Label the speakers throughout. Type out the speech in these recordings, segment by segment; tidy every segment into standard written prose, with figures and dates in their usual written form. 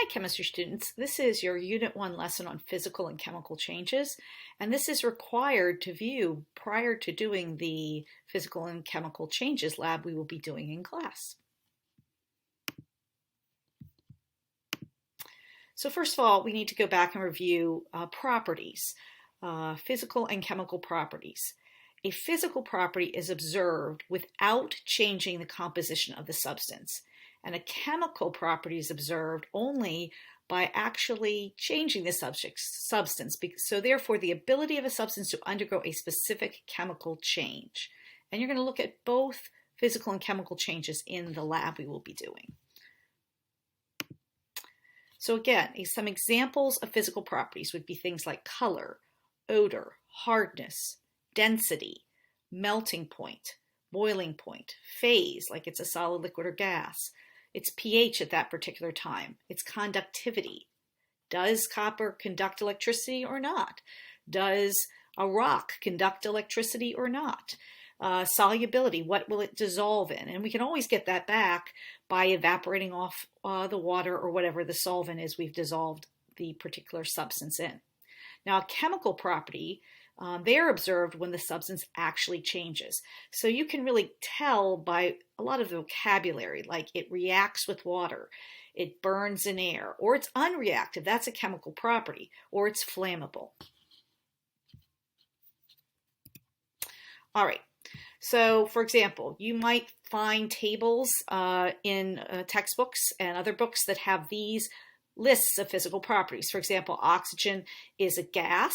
Speaker 1: Hi, chemistry students. This is your Unit 1 lesson on physical and chemical changes, and this is required to view prior to doing the physical and chemical changes lab we will be doing in class. So first of all, we need to go back and review properties, physical and chemical properties. A physical property is observed without changing the composition of the substance. And a chemical property is observed only by actually changing the substance. So therefore, the ability of a substance to undergo a specific chemical change. And you're going to look at both physical and chemical changes in the lab we will be doing. So again, some examples of physical properties would be things like color, odor, hardness, density, melting point, boiling point, phase, like it's a solid, liquid, or gas, its pH at that particular time, its conductivity. Does copper conduct electricity or not? Does a rock conduct electricity or not? Solubility, what will it dissolve in? And we can always get that back by evaporating off the water or whatever the solvent is we've dissolved the particular substance in. Now, a chemical property, they are observed when the substance actually changes. So you can really tell by a lot of vocabulary, like it reacts with water, it burns in air, or it's unreactive, that's a chemical property, or it's flammable. All right, so for example, you might find tables in textbooks and other books that have these lists of physical properties. For example, oxygen is a gas.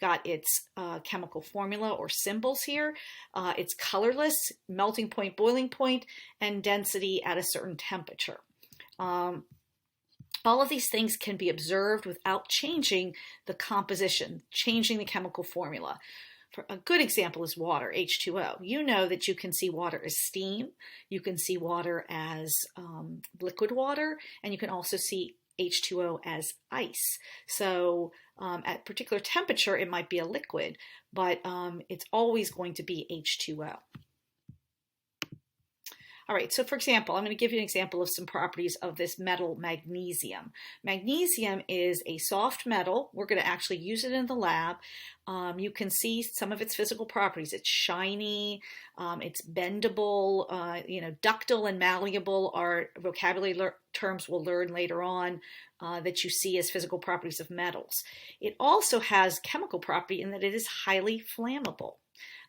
Speaker 1: Got its chemical formula or symbols here. It's colorless, melting point, boiling point, and density at a certain temperature. All of these things can be observed without changing the composition, changing the chemical formula. A good example is water, H2O. You know that you can see water as steam, you can see water as liquid water, and you can also see H2O as ice. So at particular temperature, it might be a liquid, but it's always going to be H2O. All right, so for example, I'm going to give you an example of some properties of this metal magnesium. Magnesium is a soft metal. We're going to actually use it in the lab. You can see some of its physical properties. It's shiny, it's bendable, ductile and malleable are vocabulary terms we'll learn later on that you see as physical properties of metals. It also has chemical property in that it is highly flammable.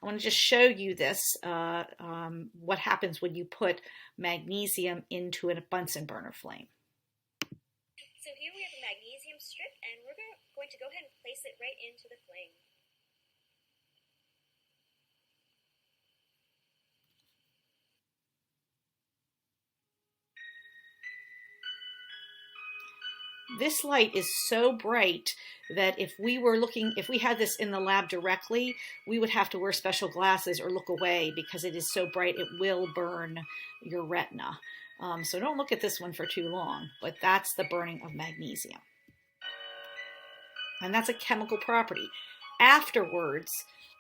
Speaker 1: I want to just show you this, what happens when you put magnesium into a Bunsen burner flame.
Speaker 2: So here we have a magnesium strip, and we're going to go ahead and place it right into the flame.
Speaker 1: This light is so bright that if we had this in the lab directly, we would have to wear special glasses or look away because it is so bright it will burn your retina. So don't look at this one for too long, but that's the burning of magnesium. And that's a chemical property. Afterwards,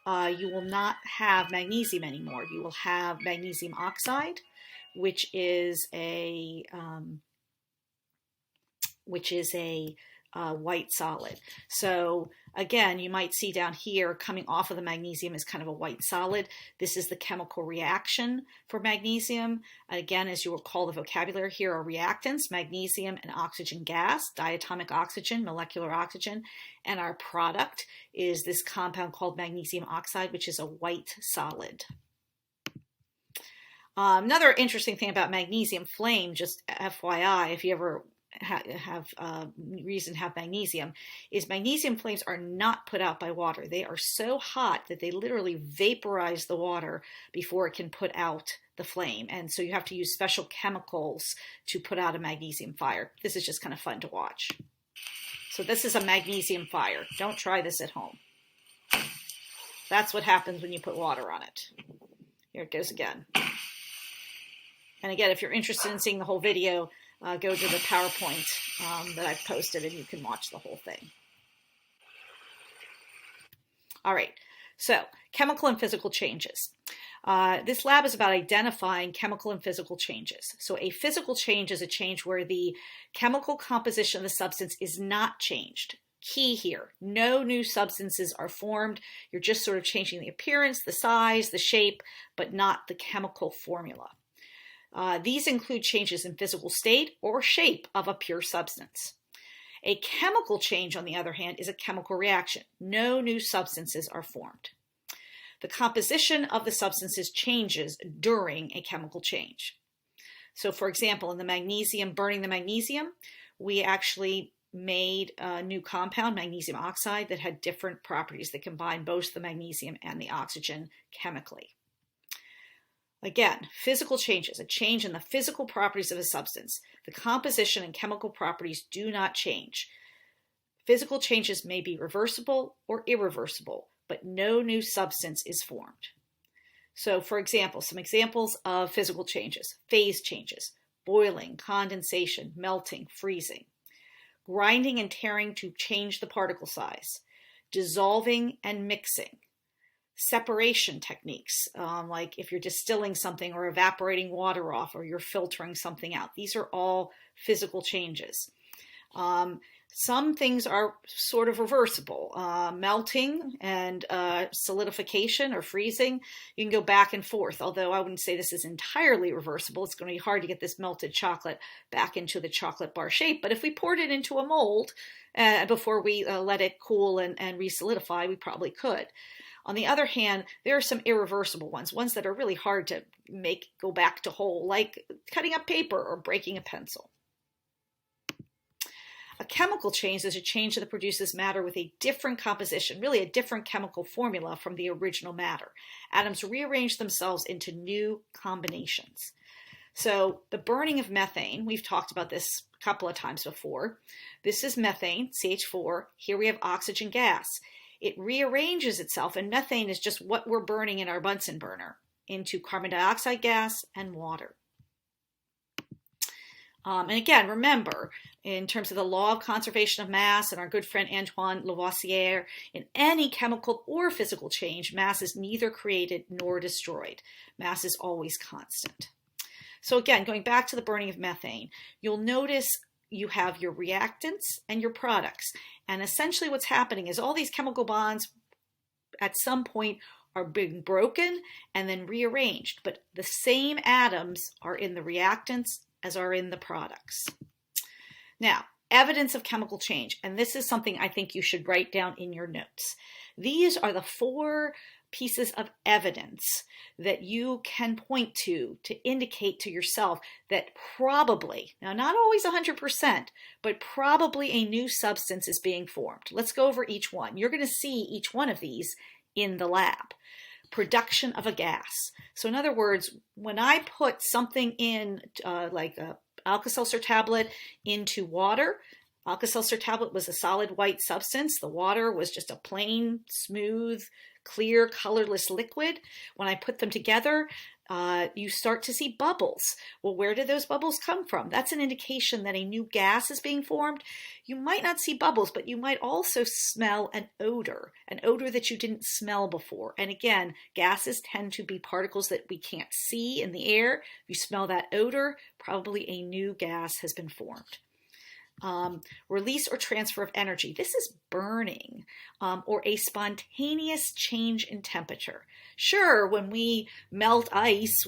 Speaker 1: you will not have magnesium anymore. You will have magnesium oxide, which is a white solid. So again, you might see down here coming off of the magnesium is kind of a white solid. This is the chemical reaction for magnesium. Again, as you recall the vocabulary, here are reactants, magnesium and oxygen gas, diatomic oxygen, molecular oxygen, and our product is this compound called magnesium oxide, which is a white solid. Another interesting thing about magnesium flame, just FYI, if you ever have reason to have magnesium, is magnesium flames are not put out by water. They are so hot that they literally vaporize the water before it can put out the flame. And so you have to use special chemicals to put out a magnesium fire. This is just kind of fun to watch. So this is a magnesium fire. Don't try this at home. That's what happens when you put water on it. Here it goes again. And again, if you're interested in seeing the whole video, go to the PowerPoint that I've posted and you can watch the whole thing. All right, so chemical and physical changes. This lab is about identifying chemical and physical changes. So a physical change is a change where the chemical composition of the substance is not changed. Key here, no new substances are formed. You're just sort of changing the appearance, the size, the shape, but not the chemical formula. These include changes in physical state or shape of a pure substance. A chemical change, on the other hand, is a chemical reaction. No new substances are formed. The composition of the substances changes during a chemical change. So, for example, in the magnesium, burning the magnesium, we actually made a new compound, magnesium oxide, that had different properties that combine both the magnesium and the oxygen chemically. Again, physical changes, a change in the physical properties of a substance. The composition and chemical properties do not change. Physical changes may be reversible or irreversible, but no new substance is formed. So, for example, some examples of physical changes: phase changes, boiling, condensation, melting, freezing. Grinding and tearing to change the particle size, dissolving and mixing, separation techniques, like if you're distilling something or evaporating water off or you're filtering something out. These are all physical changes. Some things are sort of reversible. Melting and solidification or freezing, you can go back and forth, although I wouldn't say this is entirely reversible. It's going to be hard to get this melted chocolate back into the chocolate bar shape, but if we poured it into a mold before we let it cool and re-solidify, we probably could. On the other hand, there are some irreversible ones that are really hard to make go back to whole, like cutting up paper or breaking a pencil. A chemical change is a change that produces matter with a different composition, really a different chemical formula from the original matter. Atoms rearrange themselves into new combinations. So the burning of methane, we've talked about this a couple of times before. This is methane, CH4. Here we have oxygen gas. It rearranges itself, and methane is just what we're burning in our Bunsen burner, into carbon dioxide gas and water. And again, remember, in terms of the law of conservation of mass and our good friend Antoine Lavoisier, in any chemical or physical change, mass is neither created nor destroyed. Mass is always constant. So again, going back to the burning of methane, you'll notice you have your reactants and your products. And essentially what's happening is all these chemical bonds at some point are being broken and then rearranged, but the same atoms are in the reactants as are in the products. Now, evidence of chemical change, and this is something I think you should write down in your notes. These are the 4 pieces of evidence that you can point to indicate to yourself that probably, now not always 100%, but probably a new substance is being formed. Let's go over each one. You're going to see each one of these in the lab. Production of a gas. So in other words, when I put something in like a Alka-Seltzer tablet into water, Alka-Seltzer tablet was a solid white substance. The water was just a plain, smooth, clear, colorless liquid. When I put them together, you start to see bubbles. Well, where did those bubbles come from? That's an indication that a new gas is being formed. You might not see bubbles, but you might also smell an odor that you didn't smell before. And again, gases tend to be particles that we can't see in the air. If you smell that odor, probably a new gas has been formed. Release or transfer of energy. This is burning or a spontaneous change in temperature. Sure, when we melt ice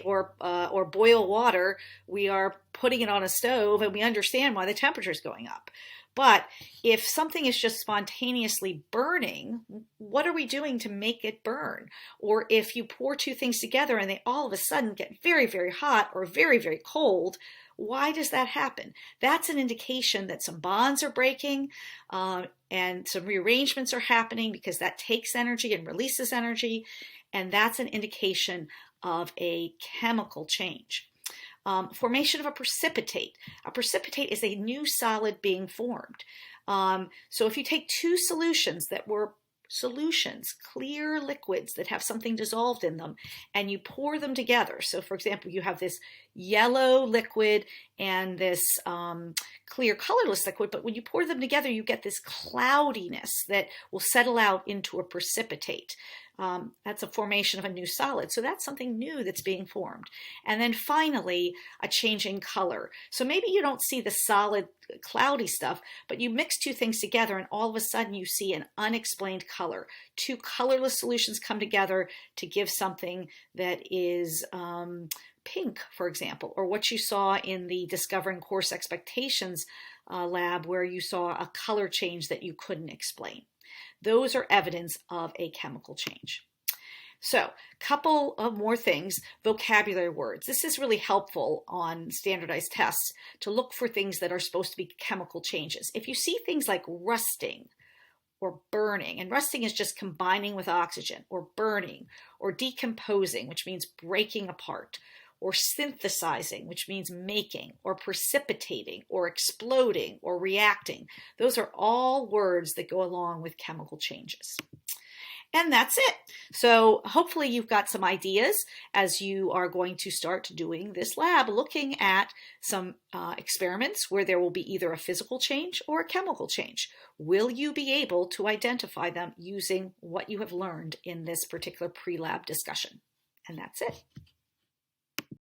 Speaker 1: or boil water, we are putting it on a stove and we understand why the temperature is going up. But if something is just spontaneously burning, what are we doing to make it burn? Or if you pour 2 things together and they all of a sudden get very, very hot or very, very cold, why does that happen? That's an indication that some bonds are breaking and some rearrangements are happening because that takes energy and releases energy. And that's an indication of a chemical change. Formation of a precipitate. A precipitate is a new solid being formed. So if you take 2 solutions that were solutions, clear liquids that have something dissolved in them, and you pour them together. So for example, you have this yellow liquid and this clear colorless liquid, but when you pour them together, you get this cloudiness that will settle out into a precipitate. That's a formation of a new solid. So that's something new that's being formed. And then finally, a change in color. So maybe you don't see the solid cloudy stuff, but you mix two things together and all of a sudden you see an unexplained color. Two colorless solutions come together to give something that is pink, for example, or what you saw in the Discovering Course Expectations lab where you saw a color change that you couldn't explain. Those are evidence of a chemical change. So, couple of more things, vocabulary words. This is really helpful on standardized tests to look for things that are supposed to be chemical changes. If you see things like rusting or burning, and rusting is just combining with oxygen, or burning, or decomposing, which means breaking apart, or synthesizing, which means making, or precipitating, or exploding, or reacting. Those are all words that go along with chemical changes. And that's it. So hopefully you've got some ideas as you are going to start doing this lab, looking at some experiments where there will be either a physical change or a chemical change. Will you be able to identify them using what you have learned in this particular pre-lab discussion? And that's it.